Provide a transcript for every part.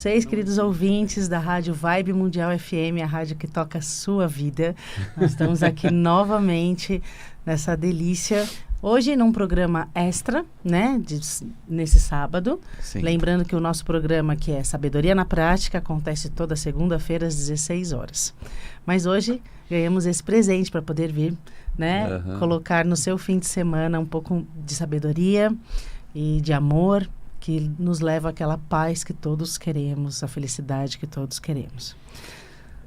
vocês, queridos ouvintes da Rádio Vibe Mundial FM, a rádio que toca a sua vida. Nós estamos aqui novamente nessa delícia. Hoje num programa extra, né, nesse sábado. Sim. Lembrando que o nosso programa, que é Sabedoria na Prática, acontece toda segunda-feira às 16 horas. Mas hoje ganhamos esse presente para poder vir, né, colocar no seu fim de semana um pouco de sabedoria e de amor, que nos leva àquela paz que todos queremos, a felicidade que todos queremos.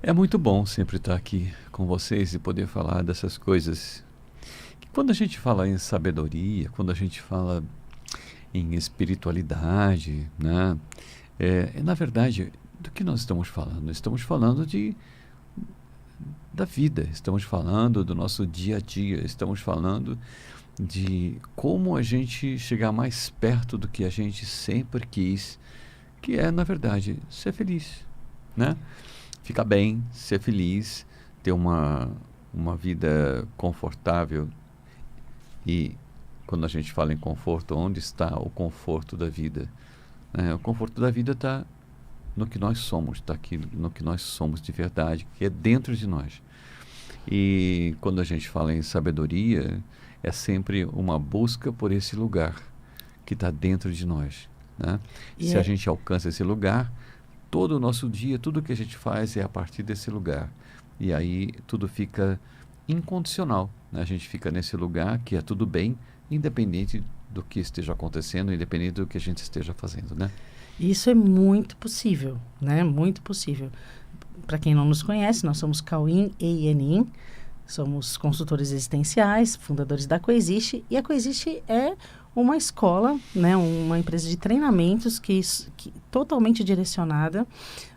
É muito bom sempre estar aqui com vocês e poder falar dessas coisas. Quando a gente fala em sabedoria, quando a gente fala em espiritualidade, né? Na verdade, do que nós estamos falando? Estamos falando da vida, estamos falando do nosso dia a dia, estamos falando de como a gente chegar mais perto do que a gente sempre quis, que é, na verdade, ser feliz, né? Ficar bem, ser feliz, ter uma vida confortável. E quando a gente fala em conforto, onde está o conforto da vida? O conforto da vida está no que nós somos, está aqui no que nós somos de verdade, que é dentro de nós. E quando a gente fala em sabedoria, é sempre uma busca por esse lugar que está dentro de nós, né? Se a gente alcança esse lugar, todo o nosso dia, tudo que a gente faz é a partir desse lugar. E aí tudo fica incondicional, né? A gente fica nesse lugar que é tudo bem, independente do que esteja acontecendo, independente do que a gente esteja fazendo, né? Isso é muito possível, né? Muito possível. Para quem não nos conhece, nós somos Cauim e Ianin, somos consultores existenciais, fundadores da Coexiste, e a Coexiste é uma escola, né, uma empresa de treinamentos que totalmente direcionada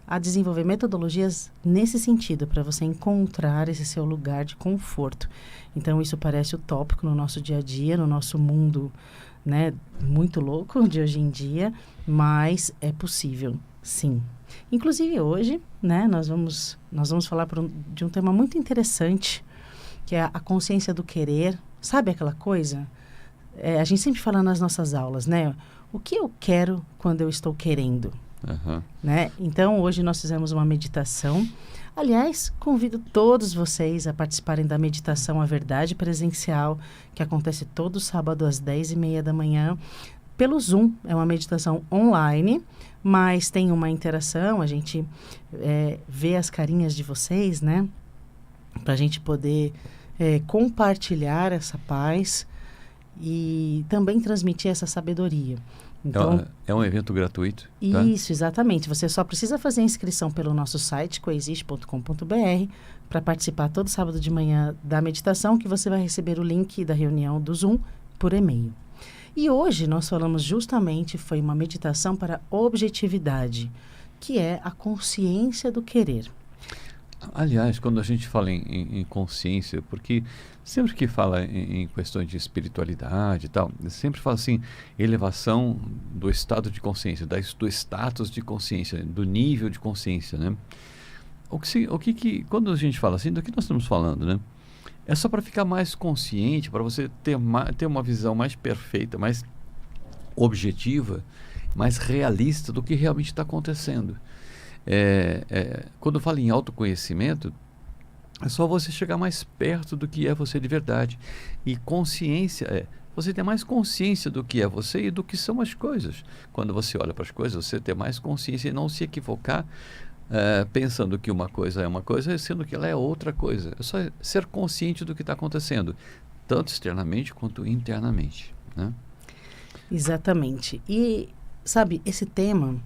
a desenvolver metodologias nesse sentido, para você encontrar esse seu lugar de conforto. Então, isso parece utópico no nosso dia a dia, no nosso mundo, né, muito louco de hoje em dia, mas é possível, sim. Inclusive, hoje, né, nós vamos falar de um tema muito interessante, que é a consciência do querer. Sabe aquela coisa? A gente sempre fala nas nossas aulas, né? O que eu quero quando eu estou querendo? Né? Então, hoje nós fizemos uma meditação. Aliás, convido todos vocês a participarem da meditação A Verdade Presencial, que acontece todo sábado às 10h30 da manhã, pelo Zoom. É uma meditação online, mas tem uma interação, a gente vê as carinhas de vocês, né? Para a gente poder compartilhar essa paz e também transmitir essa sabedoria. Então, é um evento gratuito, tá? Isso, exatamente. Você só precisa fazer a inscrição pelo nosso site, coexiste.com.br, para participar todo sábado de manhã da meditação, que você vai receber o link da reunião do Zoom por e-mail. E hoje nós falamos justamente, foi uma meditação para objetividade, que é a consciência do querer. Aliás, quando a gente fala em consciência, porque sempre que fala em questões de espiritualidade e tal, sempre fala assim, elevação do estado de consciência, do status de consciência, do nível de consciência, né? Quando a gente fala assim, do que nós estamos falando, né? É só para ficar mais consciente, para você ter uma visão mais perfeita, mais objetiva, mais realista do que realmente está acontecendo. Quando eu falo em autoconhecimento, é só você chegar mais perto do que é você de verdade. E consciência você ter mais consciência do que é você e do que são as coisas. Quando você olha para as coisas, você ter mais consciência e não se equivocar pensando que uma coisa é uma coisa, sendo que ela é outra coisa. É só ser consciente do que está acontecendo, tanto externamente quanto internamente, né? Exatamente. E, sabe, esse tema,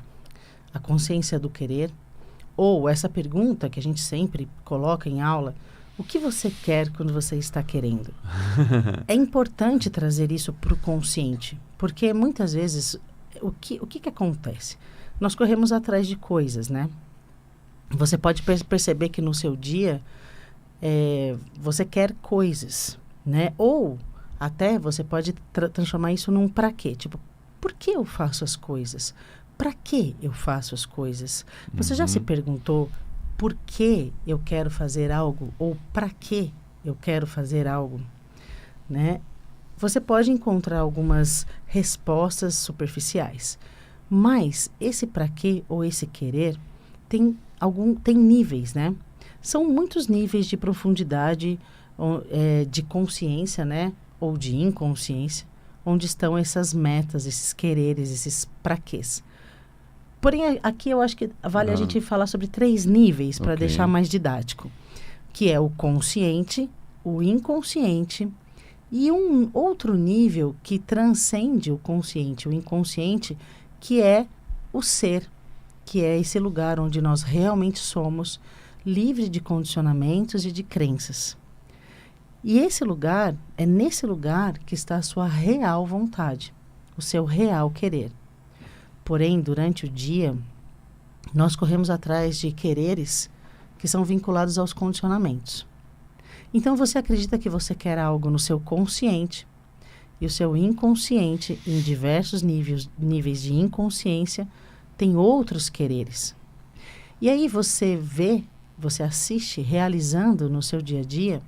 a consciência do querer, ou essa pergunta que a gente sempre coloca em aula, o que você quer quando você está querendo? É importante trazer isso para o consciente, porque muitas vezes, o que acontece? Nós corremos atrás de coisas, né? Você pode perceber que no seu dia, você quer coisas, né? Ou até você pode transformar isso num pra quê? Tipo, por que eu faço as coisas? Para que eu faço as coisas? Você já se perguntou por que eu quero fazer algo ou para que eu quero fazer algo, né? Você pode encontrar algumas respostas superficiais, Mas esse para quê ou esse querer tem níveis, né? São muitos níveis de profundidade, de consciência, né? Ou de inconsciência, onde estão essas metas, esses quereres, esses para quês. Porém, aqui eu acho que vale a gente falar sobre 3 níveis para deixar mais didático, que é o consciente, o inconsciente e um outro nível que transcende o consciente, o inconsciente, que é o ser, que é esse lugar onde nós realmente somos livres de condicionamentos e de crenças. E é nesse lugar que está a sua real vontade, o seu real querer. Porém, durante o dia, nós corremos atrás de quereres que são vinculados aos condicionamentos. Então, você acredita que você quer algo no seu consciente e o seu inconsciente, em diversos níveis de inconsciência, tem outros quereres. E aí você assiste realizando no seu dia a dia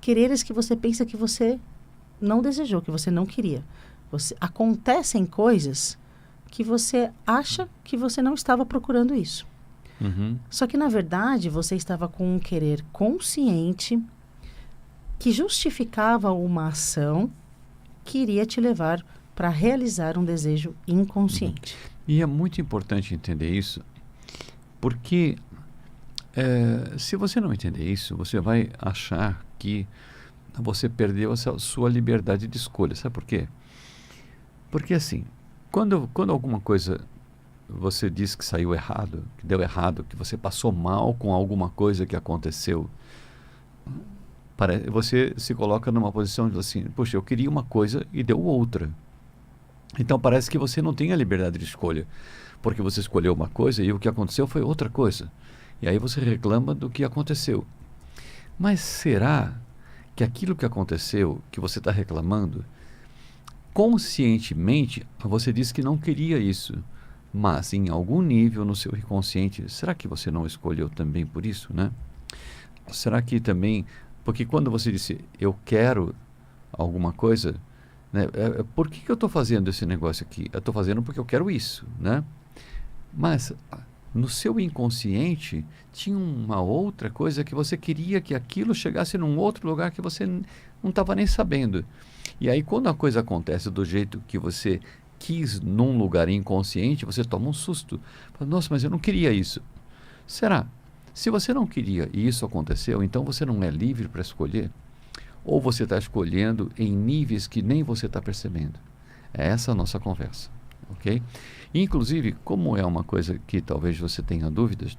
quereres que você pensa que você não desejou, que você não queria. Acontecem coisas que você acha que você não estava procurando isso. Uhum. Só que, na verdade, você estava com um querer consciente que justificava uma ação que iria te levar para realizar um desejo inconsciente. E é muito importante entender isso, porque se você não entender isso, você vai achar que você perdeu a sua liberdade de escolha. Sabe por quê? Porque assim, quando alguma coisa você diz que saiu errado, que deu errado, que você passou mal com alguma coisa que aconteceu, você se coloca numa posição de assim, poxa, eu queria uma coisa e deu outra. Então parece que você não tem a liberdade de escolha, porque você escolheu uma coisa e o que aconteceu foi outra coisa. E aí você reclama do que aconteceu. Mas será que aquilo que aconteceu, que você está reclamando, conscientemente você disse que não queria isso, mas em algum nível no seu inconsciente, será que você não escolheu também por isso, né? Será que também, porque quando você disse, eu quero alguma coisa, né? Por que eu estou fazendo esse negócio aqui? Eu estou fazendo porque eu quero isso, né? Mas no seu inconsciente tinha uma outra coisa que você queria que aquilo chegasse num outro lugar que você não estava nem sabendo. E aí quando a coisa acontece do jeito que você quis num lugar inconsciente, você toma um susto. Fala, nossa, mas eu não queria isso. Será? Se você não queria e isso aconteceu, então você não é livre para escolher? Ou você está escolhendo em níveis que nem você está percebendo? É essa a nossa conversa, ok? Inclusive, como é uma coisa que talvez você tenha dúvidas,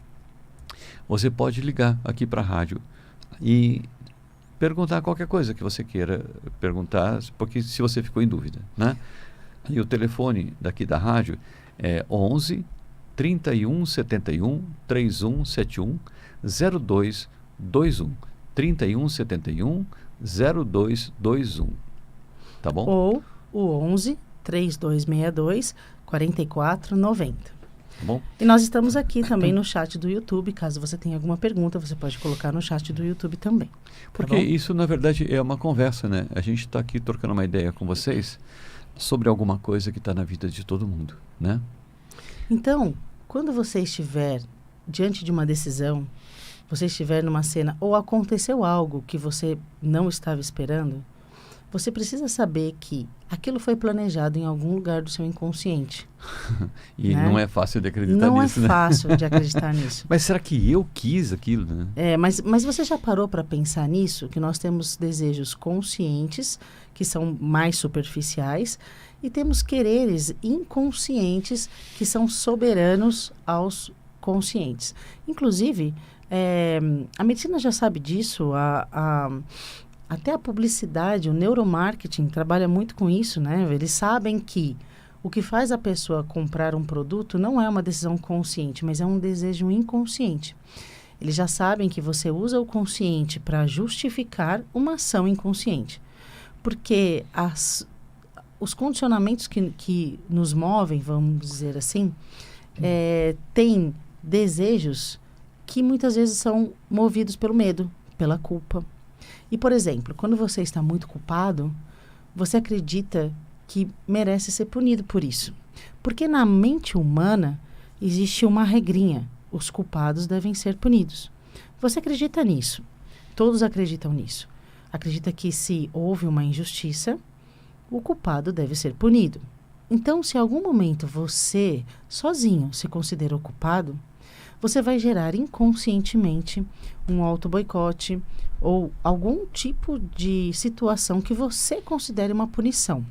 você pode ligar aqui para a rádio e perguntar qualquer coisa que você queira perguntar, porque se você ficou em dúvida, né? E o telefone daqui da rádio é 11 31 71 3171 0221 31 71 0221, tá bom? Ou o 11 3262 4490. Tá bom? E nós estamos aqui também no chat do YouTube. Caso você tenha alguma pergunta, você pode colocar no chat do YouTube também. Porque isso, na verdade, é uma conversa, né? A gente está aqui trocando uma ideia com vocês sobre alguma coisa que está na vida de todo mundo, né? Então, quando você estiver diante de uma decisão, você estiver numa cena ou aconteceu algo que você não estava esperando, você precisa saber que aquilo foi planejado em algum lugar do seu inconsciente. E né? não é fácil de acreditar não nisso, é né? fácil de acreditar nisso. Mas será que eu quis aquilo, né? Mas você já parou para pensar nisso? Que nós temos desejos conscientes, que são mais superficiais, e temos quereres inconscientes, que são soberanos aos conscientes. Inclusive, a medicina já sabe disso, até a publicidade, o neuromarketing trabalha muito com isso, né? Eles sabem que o que faz a pessoa comprar um produto não é uma decisão consciente, mas é um desejo inconsciente. Eles já sabem que você usa o consciente para justificar uma ação inconsciente. Porque os condicionamentos que nos movem, vamos dizer assim, têm desejos que muitas vezes são movidos pelo medo, pela culpa. E, por exemplo, quando você está muito culpado, você acredita que merece ser punido por isso. Porque na mente humana existe uma regrinha. Os culpados devem ser punidos. Você acredita nisso? Todos acreditam nisso. Acredita que se houve uma injustiça, o culpado deve ser punido. Então, se em algum momento você, sozinho, se considerou culpado, você vai gerar inconscientemente um auto-boicote ou algum tipo de situação que você considere uma punição.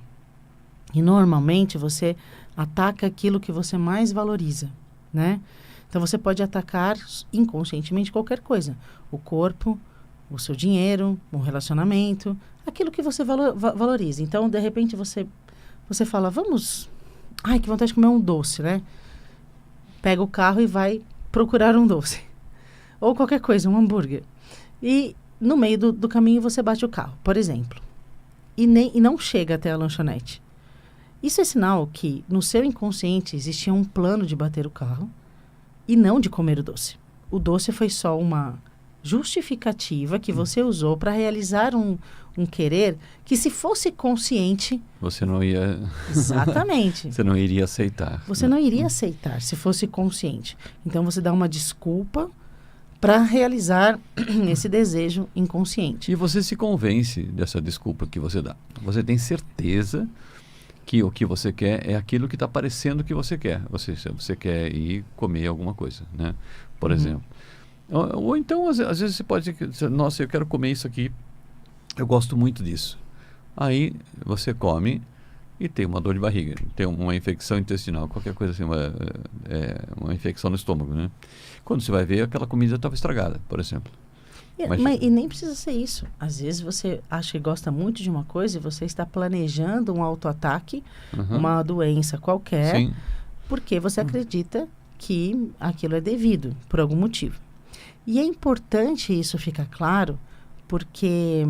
E normalmente você ataca aquilo que você mais valoriza, né? Então você pode atacar inconscientemente qualquer coisa. O corpo, o seu dinheiro, um relacionamento, aquilo que você valoriza. Então, de repente, você fala, vamos... Ai, que vontade de comer um doce, né? Pega o carro e vai procurar um doce. Ou qualquer coisa, um hambúrguer. E no meio do caminho você bate o carro, por exemplo. E não chega até a lanchonete. Isso é sinal que no seu inconsciente existia um plano de bater o carro e não de comer o doce. O doce foi só uma justificativa que você usou para realizar um querer que, se fosse consciente... Você não ia... Exatamente. Você não iria aceitar. Você não iria aceitar se fosse consciente. Então, você dá uma desculpa para realizar esse desejo inconsciente. E você se convence dessa desculpa que você dá. Você tem certeza que o que você quer é aquilo que está parecendo que você quer. Você quer ir comer alguma coisa, né? Por exemplo. Ou então, às vezes você pode dizer, nossa, eu quero comer isso aqui, eu gosto muito disso. Aí você come e tem uma dor de barriga, tem uma infecção intestinal, qualquer coisa assim, uma infecção no estômago, né? Quando você vai ver, aquela comida estava estragada, por exemplo. E nem precisa ser isso. Às vezes você acha que gosta muito de uma coisa e você está planejando um autoataque, uma doença qualquer, Sim. porque você acredita que aquilo é devido, por algum motivo. E é importante isso ficar claro, porque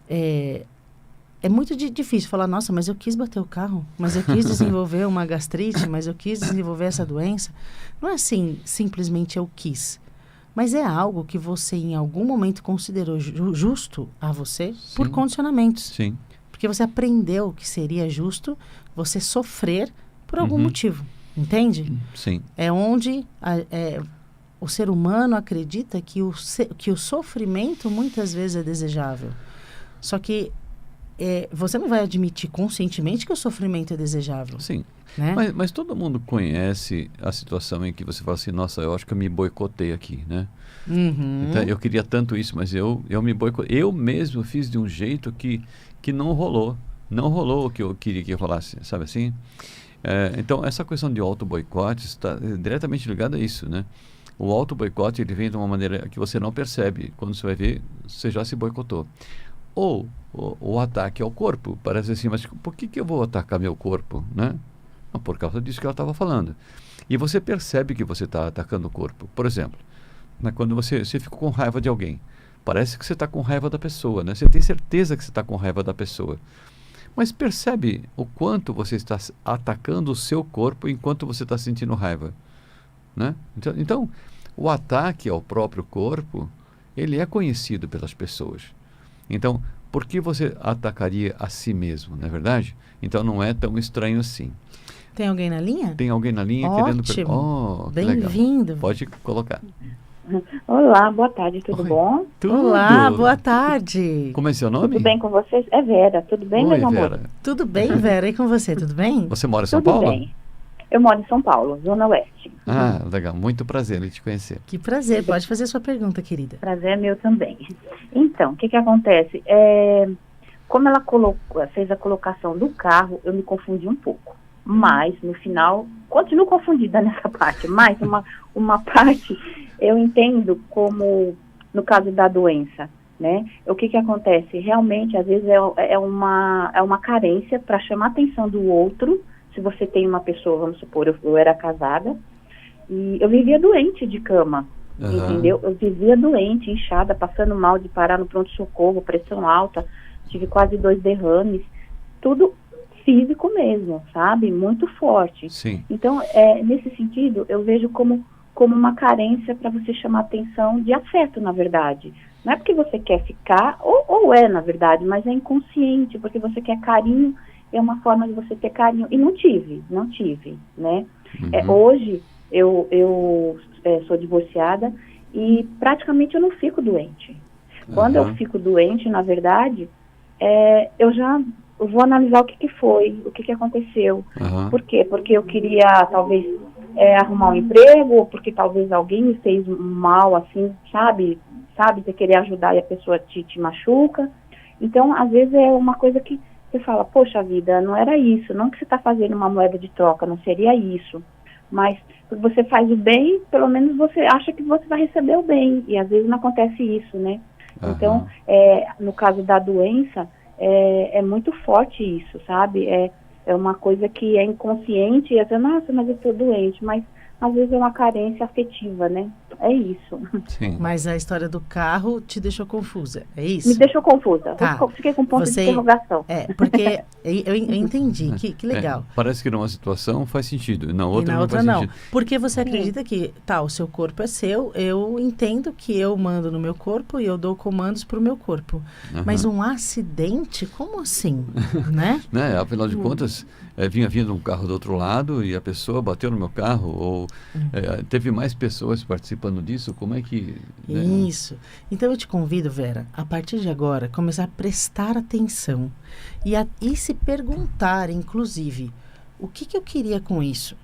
é muito difícil falar, nossa, mas eu quis bater o carro, mas eu quis desenvolver uma gastrite, mas eu quis desenvolver essa doença. Não é assim, simplesmente eu quis. Mas é algo que você, em algum momento, considerou justo a você. Sim. Por condicionamentos. Sim. Porque você aprendeu que seria justo você sofrer por algum motivo. Entende? Sim. É onde... o ser humano acredita que o sofrimento muitas vezes é desejável. Só que você não vai admitir conscientemente que o sofrimento é desejável. Sim. Né? Mas todo mundo conhece a situação em que você fala assim, nossa, eu acho que eu me boicotei aqui, né? Então, eu queria tanto isso, mas eu me boicotei. Eu mesmo fiz de um jeito que não rolou. Não rolou o que eu queria que rolasse, sabe assim? Então, essa questão de auto-boicote está diretamente ligada a isso, né? O auto-boicote, ele vem de uma maneira que você não percebe. Quando você vai ver, você já se boicotou. Ou o ataque ao corpo. Parece assim, mas por que eu vou atacar meu corpo, né? Não, por causa disso que ela estava falando. E você percebe que você está atacando o corpo. Por exemplo, né, quando você ficou com raiva de alguém, parece que você está com raiva da pessoa, né? Você tem certeza que você está com raiva da pessoa. Mas percebe o quanto você está atacando o seu corpo enquanto você está sentindo raiva. Né? Então, o ataque ao próprio corpo, ele é conhecido pelas pessoas. Então, por que você atacaria a si mesmo, não é verdade? Então, não é tão estranho assim. Tem alguém na linha? Tem alguém na linha Ótimo. querendo... Bem-vindo. Pode colocar. Olá, boa tarde, tudo bom? Tudo. Olá, boa tarde. Como é seu nome? Tudo bem com vocês? É Vera, tudo bem, Oi, meu amor? Vera. Tudo bem, Vera? E com você, tudo bem? Você mora em São Tudo Paulo? bem. Eu moro em São Paulo, Zona Oeste. Ah, legal. Muito prazer em te conhecer. Que prazer. Pode fazer a sua pergunta, querida. Prazer é meu também. Então, o que acontece? Como ela fez a colocação do carro, eu me confundi um pouco. Mas, no final, continuo confundida nessa parte. Mas, uma parte, eu entendo como, no caso da doença, né? O que acontece? Realmente, às vezes, é uma carência para chamar a atenção do outro. Se você tem uma pessoa, vamos supor, eu era casada, e eu vivia doente de cama, entendeu? Eu vivia doente, inchada, passando mal de parar no pronto-socorro, pressão alta, tive quase 2 derrames, tudo físico mesmo, sabe? Muito forte. Sim. Então, nesse sentido, eu vejo como uma carência para você chamar atenção de afeto, na verdade. Não é porque você quer ficar, ou na verdade, mas é inconsciente, porque você quer carinho é uma forma de você ter carinho. E não tive, né? Uhum. Hoje, eu sou divorciada e praticamente eu não fico doente. Quando eu fico doente, na verdade, eu vou analisar o que foi, o que aconteceu. Por quê? Porque eu queria, talvez, arrumar um emprego, ou porque talvez alguém me fez um mal, assim, sabe? Você querer ajudar e a pessoa te machuca. Então, às vezes, é uma coisa que você fala, poxa vida, não era isso, não que você está fazendo uma moeda de troca, não seria isso. Mas, quando você faz o bem, pelo menos você acha que você vai receber o bem, e às vezes não acontece isso, né? Então, no caso da doença, é muito forte isso, sabe? É uma coisa que é inconsciente, e às vezes, nossa, mas eu estou doente, mas às vezes é uma carência afetiva, né? É isso. Sim. Mas a história do carro te deixou confusa, é isso? Me deixou confusa. Tá. Fiquei com ponto de interrogação. Porque eu entendi, que legal. Parece que numa situação faz sentido, na outra, e na outra não não. faz sentido. Porque você acredita que, o seu corpo é seu, eu entendo que eu mando no meu corpo e eu dou comandos para o meu corpo. Mas um acidente, como assim? Né? Afinal de contas, vinha vindo um carro do outro lado e a pessoa bateu no meu carro, ou teve mais pessoas participando disso, como é que... Né? Isso. Então eu te convido, Vera, a partir de agora, começar a prestar atenção e se perguntar, inclusive, o que eu queria com isso?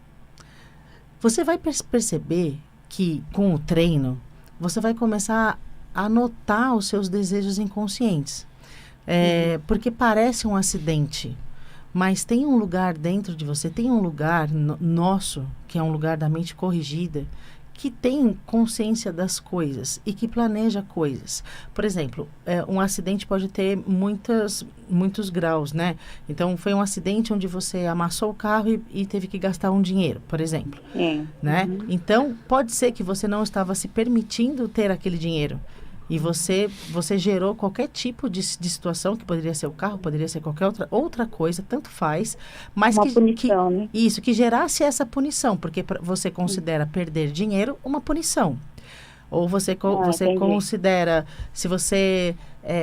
Você vai perceber que, com o treino, você vai começar a notar os seus desejos inconscientes. Porque parece um acidente, mas tem um lugar dentro de você, tem um lugar nosso, que é um lugar da mente corrigida, que tem consciência das coisas e que planeja coisas. Por exemplo, um acidente pode ter muitos graus, né? Então, foi um acidente onde você amassou o carro e teve que gastar um dinheiro, por exemplo. Né? Então, pode ser que você não estava se permitindo ter aquele dinheiro. E você gerou qualquer tipo de situação, que poderia ser o carro, poderia ser qualquer outra coisa, tanto faz. Mas uma punição, né? Isso, que gerasse essa punição, porque você considera perder dinheiro uma punição. Ou você considera, se você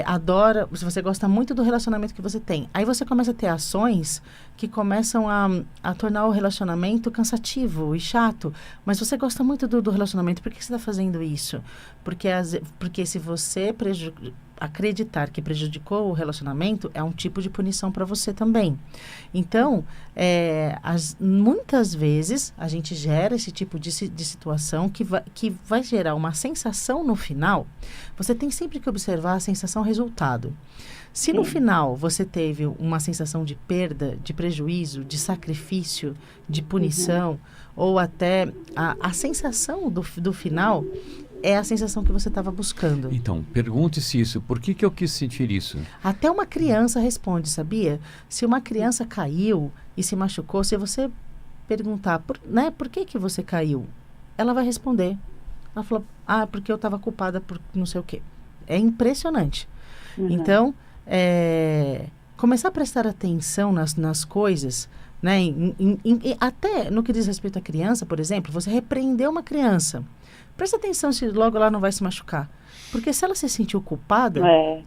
adora, se você gosta muito do relacionamento que você tem, aí você começa a ter ações que começam a tornar o relacionamento cansativo e chato. Mas você gosta muito do relacionamento, por que você está fazendo isso? Porque se você acreditar que prejudicou o relacionamento, é um tipo de punição para você também. Então, muitas vezes, a gente gera esse tipo de situação que vai gerar uma sensação no final. Você tem sempre que observar a sensação-resultado. Se no final você teve uma sensação de perda, de prejuízo, de sacrifício, de punição, ou até a sensação do final é a sensação que você estava buscando. Então, pergunte-se isso. Por que eu quis sentir isso? Até uma criança responde, sabia? Se uma criança caiu e se machucou, se você perguntar, por que você caiu? Ela vai responder. Ela falou, porque eu estava culpada por não sei o quê. É impressionante. Então, começar a prestar atenção nas coisas, né? Até no que diz respeito à criança, por exemplo, você repreendeu uma criança. Presta atenção se logo ela não vai se machucar. Porque se ela se sentiu culpada,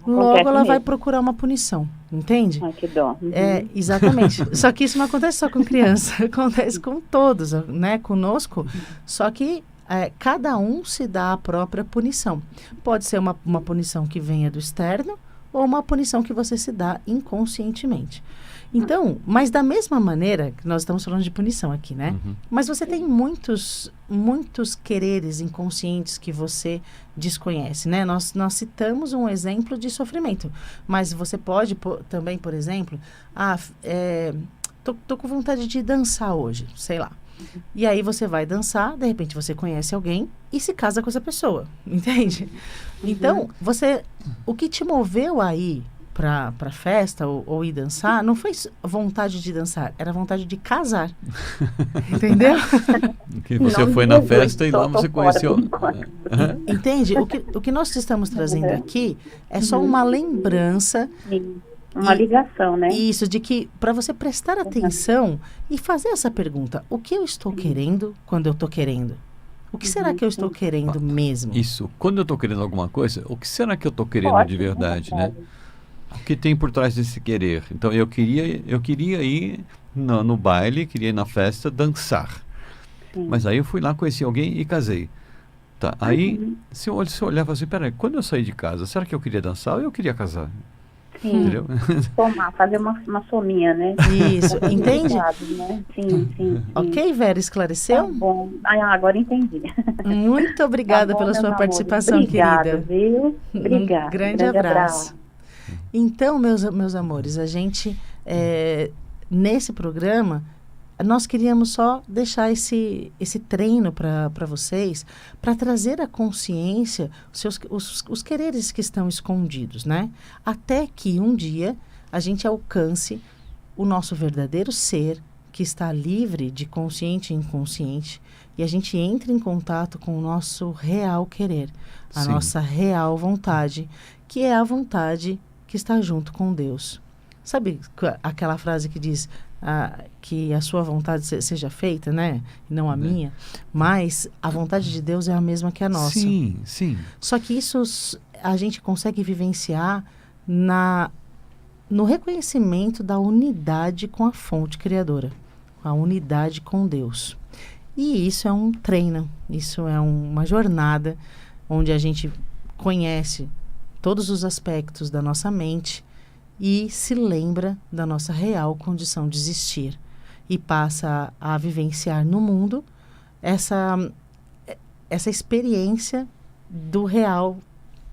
logo ela vai procurar uma punição. Entende? Que dó. Exatamente. Só que isso não acontece só com criança. Acontece com todos, né? Conosco. Só que cada um se dá a própria punição. Pode ser uma punição que venha do externo ou uma punição que você se dá inconscientemente. Então, mas da mesma maneira, que nós estamos falando de punição aqui, né? Mas você tem muitos quereres inconscientes que você desconhece, né? Nós citamos um exemplo de sofrimento, mas você pode também, por exemplo, tô com vontade de dançar hoje, sei lá. E aí você vai dançar, de repente você conhece alguém e se casa com essa pessoa, entende? Então, o que te moveu aí para festa ou ir dançar, não foi vontade de dançar, era vontade de casar. Entendeu? Que você foi na festa e lá você conheceu. Entende? O que nós estamos trazendo aqui é só uma lembrança. Uma ligação, né? Isso, de que para você prestar atenção e fazer essa pergunta, o que eu estou querendo quando eu estou querendo? O que será que eu estou querendo mesmo? Isso, quando eu estou querendo alguma coisa, o que será que eu estou querendo de verdade, né? O que tem por trás desse querer? Então, eu queria ir no baile, queria ir na festa, dançar. Sim. Mas aí eu fui lá, conheci alguém e casei. Tá, aí, se eu olhava assim, peraí, quando eu saí de casa, será que eu queria dançar ou eu queria casar? Sim. Entendeu? Fazer uma sominha, né? Isso, entende? Né? Sim. Ok, Vera, esclareceu? Tá bom. Agora entendi. Muito obrigada Tá bom, pela sua meus participação, amores. Obrigada, querida. Viu? Obrigada. Um grande abraço. Então, meus amores, a gente, nesse programa, nós queríamos só deixar esse treino para vocês, para trazer à consciência os quereres que estão escondidos, né? Até que um dia a gente alcance o nosso verdadeiro ser, que está livre de consciente e inconsciente, e a gente entre em contato com o nosso real querer, a Sim. nossa real vontade, que é a vontade que está junto com Deus. Sabe aquela frase que diz que a sua vontade seja feita, né? E não a minha. Mas a vontade de Deus é a mesma que a nossa. Sim. Só que isso a gente consegue vivenciar no reconhecimento da unidade com a fonte criadora. A unidade com Deus. E isso é um treino. Isso é uma jornada onde a gente conhece todos os aspectos da nossa mente e se lembra da nossa real condição de existir e passa a vivenciar no mundo essa experiência do real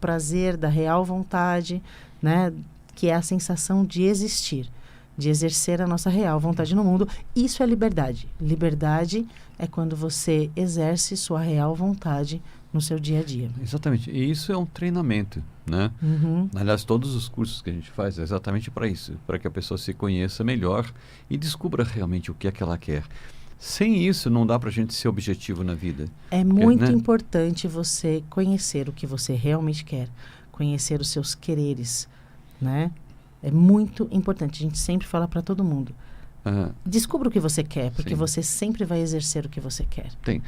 prazer, da real vontade, né? Que é a sensação de existir, de exercer a nossa real vontade no mundo. Isso é liberdade. Liberdade é quando você exerce sua real vontade no seu dia a dia. Exatamente. E isso é um treinamento, né? Uhum. Aliás, todos os cursos que a gente faz é exatamente para isso, para que a pessoa se conheça melhor e descubra realmente o que é que ela quer. Sem isso, não dá para a gente ser objetivo na vida. É muito né? importante você conhecer o que você realmente quer, conhecer os seus quereres, né? É muito importante. A gente sempre fala para todo mundo. Descubra o que você quer, porque você sempre vai exercer o que você quer. Tem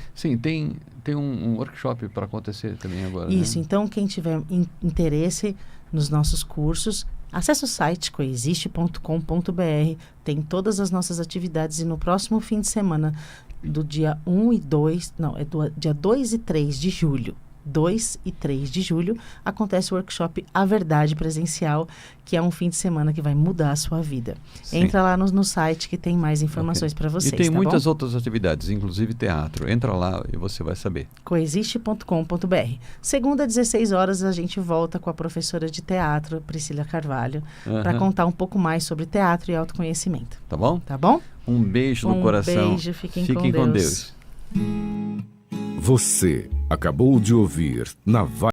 um workshop para acontecer também agora. Isso, né? então quem tiver interesse nos nossos cursos, acesse o site coexiste.com.br, tem todas as nossas atividades e no próximo fim de semana, do dia 1 e 2, não, é do dia 2 e 3 de julho, 2 e 3 de julho, acontece o workshop A Verdade Presencial, que é um fim de semana que vai mudar a sua vida. Sim. Entra lá no site que tem mais informações para vocês, E tem tá muitas bom? outras atividades, inclusive teatro. Entra lá e você vai saber. Coexiste.com.br. Segunda, 16 horas, a gente volta com a professora de teatro, Priscila Carvalho, para contar um pouco mais sobre teatro e autoconhecimento. Tá bom? Tá bom? Um beijo no coração. Um beijo, fiquem com Deus. Você acabou de ouvir na